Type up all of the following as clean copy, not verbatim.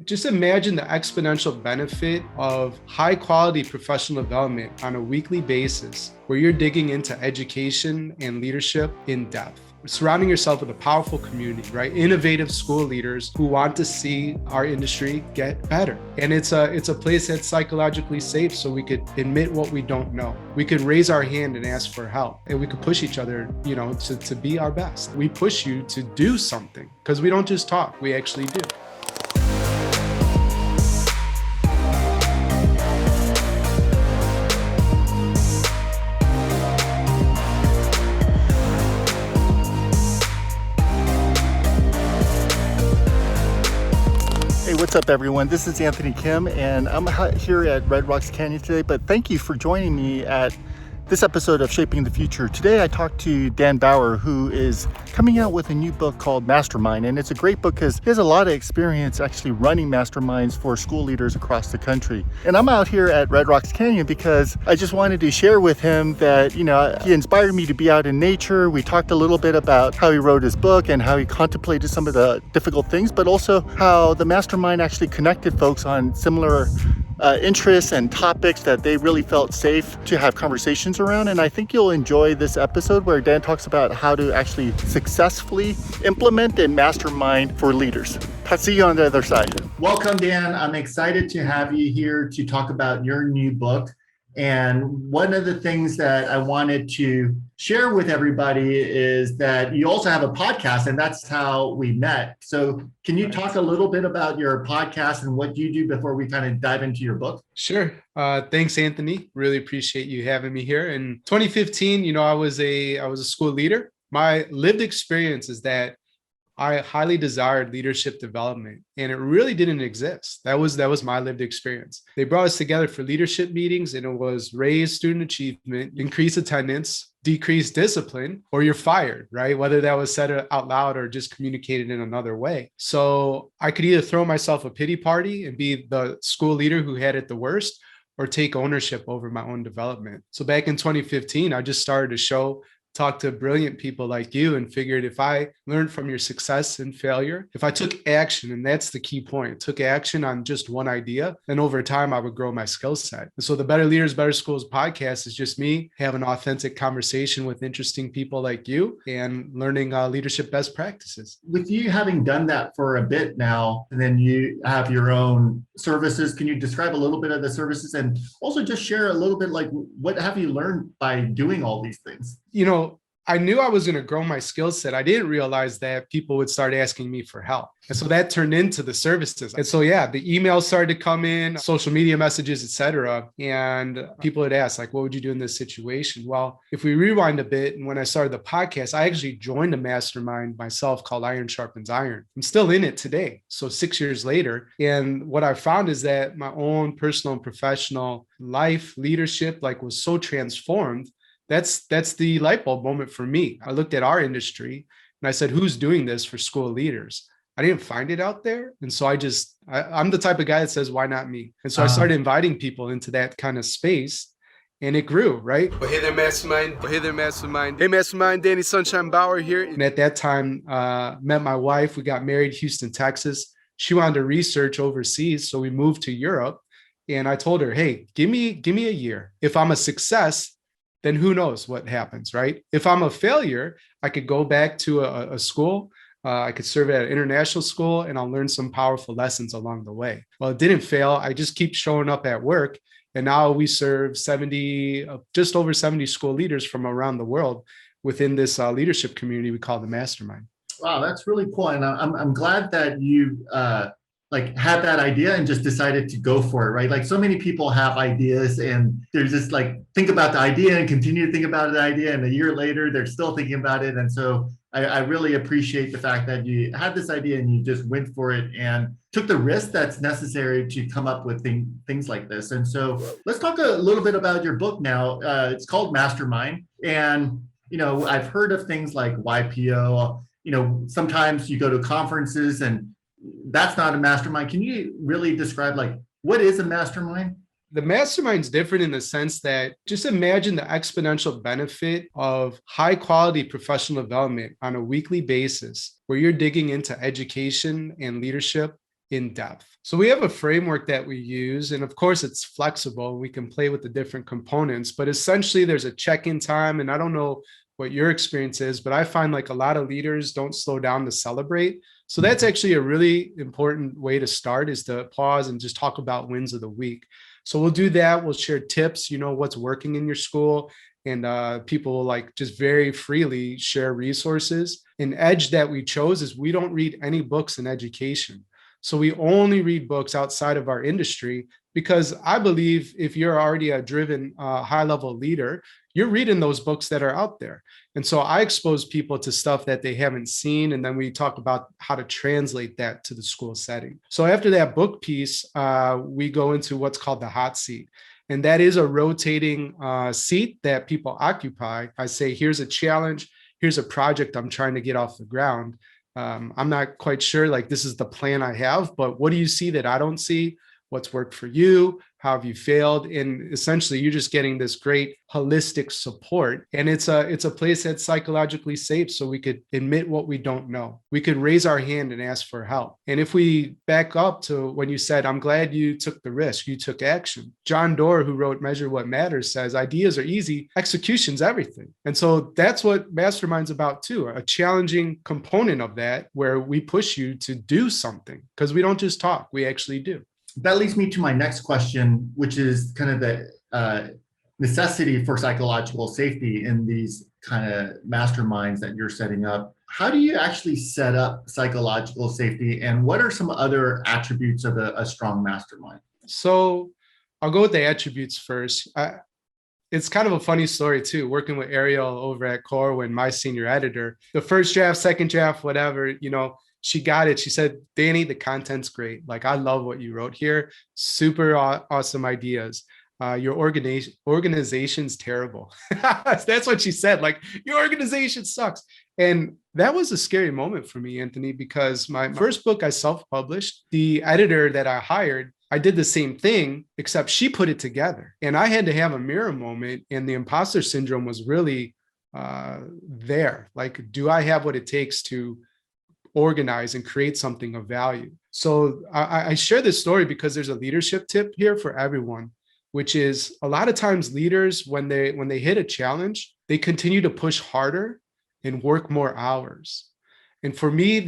Just imagine the exponential benefit of high quality professional development on a weekly basis, where you're digging into education and leadership in depth. Surrounding yourself with a powerful community, right? Innovative school leaders who want to see our industry get better. And it's a place that's psychologically safe, so we could admit what we don't know. We could raise our hand and ask for help, and we could push each other, to be our best. We push you to do something, because we don't just talk, we actually do. Hey, what's up everyone? This is Anthony Kim and I'm here at Red Rocks Canyon today, but thank you for joining me at this episode of Shaping the Future. Today I talked to Dan Bauer, who is coming out with a new book called Mastermind, and it's a great book because he has a lot of experience actually running masterminds for school leaders across the country. And I'm out here at Red Rocks Canyon because I just wanted to share with him that, he inspired me to be out in nature. We talked a little bit about how he wrote his book and how he contemplated some of the difficult things, but also how the mastermind actually connected folks on similar interests and topics that they really felt safe to have conversations around. And I think you'll enjoy this episode where Dan talks about how to actually successfully implement a mastermind for leaders. I'll see you on the other side. Welcome, Dan. I'm excited to have you here to talk about your new book. And one of the things that I wanted to share with everybody is that you also have a podcast, and that's how we met. So can you talk a little bit about your podcast and what you do before we kind of dive into your book? Sure. Thanks, Anthony. Really appreciate you having me here. In 2015, I was a school leader. My lived experience is that I highly desired leadership development, and it really didn't exist. That was my lived experience. They brought us together for leadership meetings, and it was raise student achievement, increase attendance, decrease discipline, or you're fired, right? Whether that was said out loud or just communicated in another way. So I could either throw myself a pity party and be the school leader who had it the worst, or take ownership over my own development. So back in 2015, I just started a show, talk to brilliant people like you, and figured if I learned from your success and failure, if I took action, and that's the key point, took action on just one idea, then over time I would grow my skill set. And so the Better Leaders, Better Schools podcast is just me having an authentic conversation with interesting people like you and learning leadership best practices. With you having done that for a bit now, and then you have your own services, can you describe a little bit of the services and also just share a little bit, like, what have you learned by doing all these things? I knew I was going to grow my skill set. I didn't realize that people would start asking me for help. And so that turned into the services. And so, the emails started to come in, social media messages, et cetera. And people would ask, like, what would you do in this situation? Well, if we rewind a bit, and when I started the podcast, I actually joined a mastermind myself called Iron Sharpens Iron. I'm still in it today, so 6 years later. And what I found is that my own personal and professional life, leadership, was so transformed. That's the light bulb moment for me. I looked at our industry and I said, who's doing this for school leaders? I didn't find it out there. And so I'm the type of guy that says, why not me? And so I started inviting people into that kind of space, and it grew, right? Oh, hey there, Mastermind. Oh, hey there, Mastermind. Hey, Mastermind, Danny Sunshine Bauer here. And at that time, met my wife. We got married in Houston, Texas. She wanted to research overseas, so we moved to Europe. And I told her, hey, give me a year. If I'm a success, then who knows what happens, right? If I'm a failure, I could go back to a school. I could serve at an international school, and I'll learn some powerful lessons along the way. Well, it didn't fail. I just keep showing up at work. And now we serve just over 70 school leaders from around the world within this leadership community we call the Mastermind. Wow, that's really cool. And I'm glad that you had that idea and just decided to go for it, right? Like, so many people have ideas and they're just think about the idea and continue to think about the idea, and a year later they're still thinking about it. And so I really appreciate the fact that you had this idea and you just went for it and took the risk that's necessary to come up with things like this. And so let's talk a little bit about your book now. It's called Mastermind. And, I've heard of things like YPO. Sometimes you go to conferences and that's not a mastermind. Can you really describe, what is a mastermind? The mastermind's different in the sense that just imagine the exponential benefit of high quality professional development on a weekly basis, where you're digging into education and leadership in depth. So we have a framework that we use, and of course it's flexible. We can play with the different components, but essentially there's a check-in time. And I don't know what your experience is, but I find like a lot of leaders don't slow down to celebrate. So that's actually a really important way to start, is to pause and just talk about wins of the week. So we'll do that. We'll share tips, what's working in your school, and people will like just very freely share resources. An edge that we chose is we don't read any books in education. So we only read books outside of our industry, because I believe if you're already a driven high-level leader, you're reading those books that are out there. And so I expose people to stuff that they haven't seen, and then we talk about how to translate that to the school setting. So after that book piece, we go into what's called the hot seat. And that is a rotating seat that people occupy. I say, here's a challenge, here's a project I'm trying to get off the ground. I'm not quite sure, like, this is the plan I have, but what do you see that I don't see? What's worked for you? How have you failed? And essentially you're just getting this great holistic support. And it's a place that's psychologically safe. So we could admit what we don't know. We could raise our hand and ask for help. And if we back up to when you said, I'm glad you took the risk, you took action. John Doerr, who wrote Measure What Matters, says ideas are easy, execution's everything. And so that's what Mastermind's about too, a challenging component of that, where we push you to do something, because we don't just talk, we actually do. That leads me to my next question, which is kind of the necessity for psychological safety in these kind of masterminds that you're setting up. How do you actually set up psychological safety, and what are some other attributes of a strong mastermind? So I'll go with the attributes first. It's kind of a funny story too, working with Ariel over at Corwin, my senior editor. The first draft, second draft, whatever, she got it. She said, Danny, the content's great. Like, I love what you wrote here. Super awesome ideas. Your organization's terrible. That's what she said. Like, your organization sucks. And that was a scary moment for me, Anthony, because my first book I self-published, the editor that I hired, I did the same thing, except she put it together. And I had to have a mirror moment. And the imposter syndrome was really there. Like, do I have what it takes to organize and create something of value? So I share this story because there's a leadership tip here for everyone, which is a lot of times leaders, when they hit a challenge, they continue to push harder and work more hours. And for me,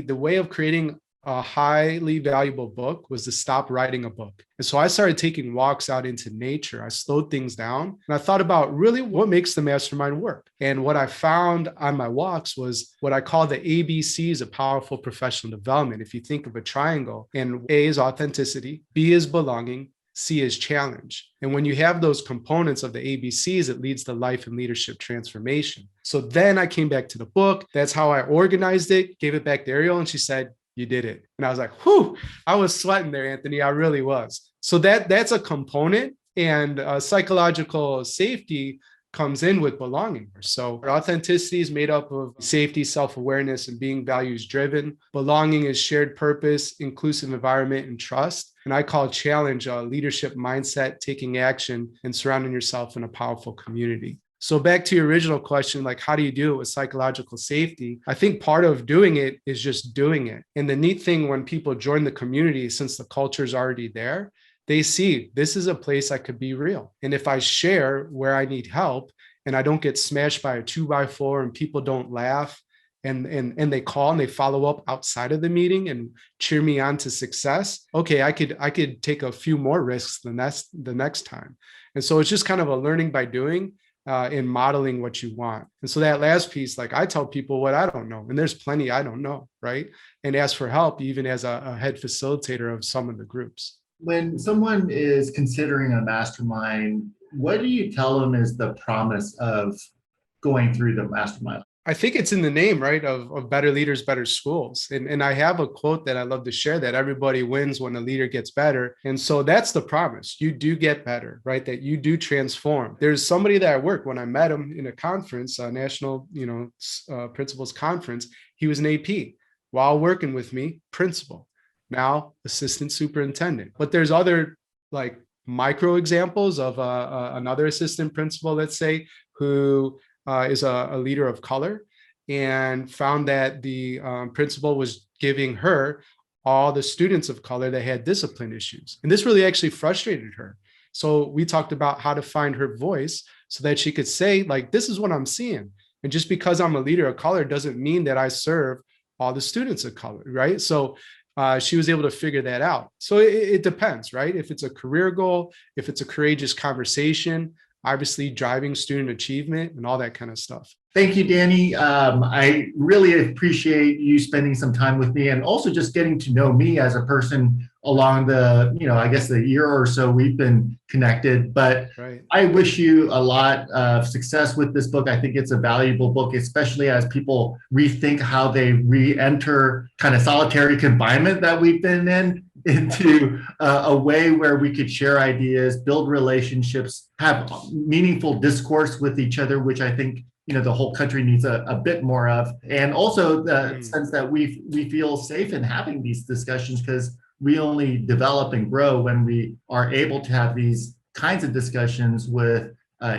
the way of creating a highly valuable book was to stop writing a book. And so I started taking walks out into nature. I slowed things down and I thought about really what makes the mastermind work. And what I found on my walks was what I call the ABCs of powerful professional development. If you think of a triangle, and A is authenticity, B is belonging, C is challenge. And when you have those components of the ABCs, it leads to life and leadership transformation. So then I came back to the book. That's how I organized it, gave it back to Ariel, and she said, you did it. And I was like, whew, I was sweating there, Anthony. I really was. So that's a component, and psychological safety comes in with belonging. So authenticity is made up of safety, self-awareness, and being values driven. Belonging is shared purpose, inclusive environment, and trust. And I call challenge a leadership mindset, taking action, and surrounding yourself in a powerful community. So back to your original question, like, how do you do it with psychological safety? I think part of doing it is just doing it. And the neat thing, when people join the community, since the culture is already there, they see this is a place I could be real. And if I share where I need help and I don't get smashed by a 2x4 and people don't laugh and they call and they follow up outside of the meeting and cheer me on to success, okay, I could take a few more risks than that's the next time. And so it's just kind of a learning by doing. In modeling what you want. And so that last piece, like, I tell people what I don't know, and there's plenty I don't know, right? And ask for help, even as a head facilitator of some of the groups. When someone is considering a mastermind, what do you tell them is the promise of going through the mastermind? I think it's in the name, right, of better leaders, better schools. And I have a quote that I love to share, that everybody wins when a leader gets better. And so that's the promise. You do get better, right? That you do transform. There's somebody that I worked, when I met him in a conference, a national, principals conference, he was an AP. While working with me, principal, now assistant superintendent. But there's other like micro examples of another assistant principal, let's say, who is a leader of color, and found that the principal was giving her all the students of color that had discipline issues. And this really actually frustrated her. So we talked about how to find her voice so that she could say, like, this is what I'm seeing. And just because I'm a leader of color doesn't mean that I serve all the students of color, right? So she was able to figure that out. So it depends, right? If it's a career goal, if it's a courageous conversation, obviously driving student achievement and all that kind of stuff. Thank you, Danny. I really appreciate you spending some time with me and also just getting to know me as a person along the, I guess the year or so we've been connected. But right. I wish you a lot of success with this book. I think it's a valuable book, especially as people rethink how they re-enter kind of solitary confinement that we've been in into a way where we could share ideas, build relationships, have meaningful discourse with each other, which I think the whole country needs a bit more of. And also the sense that we feel safe in having these discussions, because we only develop and grow when we are able to have these kinds of discussions with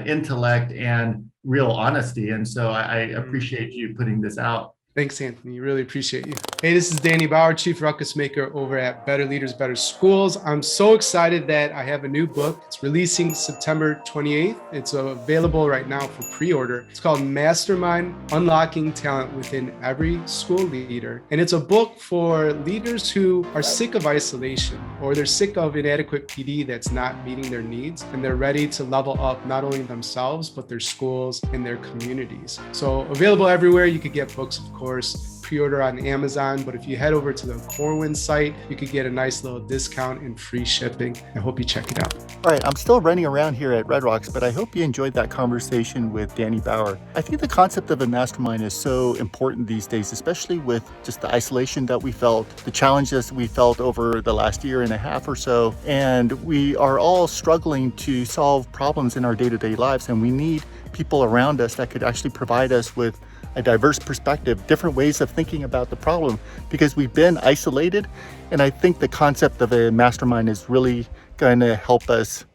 intellect and real honesty. And so I appreciate you putting this out. Thanks, Anthony. Really appreciate you. Hey, this is Danny Bauer, Chief Ruckus Maker over at Better Leaders, Better Schools. I'm so excited that I have a new book. It's releasing September 28th. It's available right now for pre-order. It's called Mastermind, Unlocking Talent Within Every School Leader. And it's a book for leaders who are sick of isolation, or they're sick of inadequate PD that's not meeting their needs, and they're ready to level up not only themselves, but their schools and their communities. So available everywhere. You could get books, of course, pre-order on Amazon, but if you head over to the Corwin site, you could get a nice little discount and free shipping. I hope you check it out. All right, I'm still running around here at Red Rocks, but I hope you enjoyed that conversation with Danny Bauer. I think the concept of a mastermind is so important these days, especially with just the isolation that we felt, the challenges we felt over the last year and a half or so, and we are all struggling to solve problems in our day-to-day lives, and we need people around us that could actually provide us with a diverse perspective, different ways of thinking about the problem, because we've been isolated. And I think the concept of a mastermind is really going to help us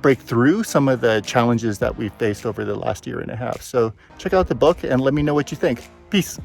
break through some of the challenges that we've faced over the last year and a half. So check out the book and let me know what you think. Peace.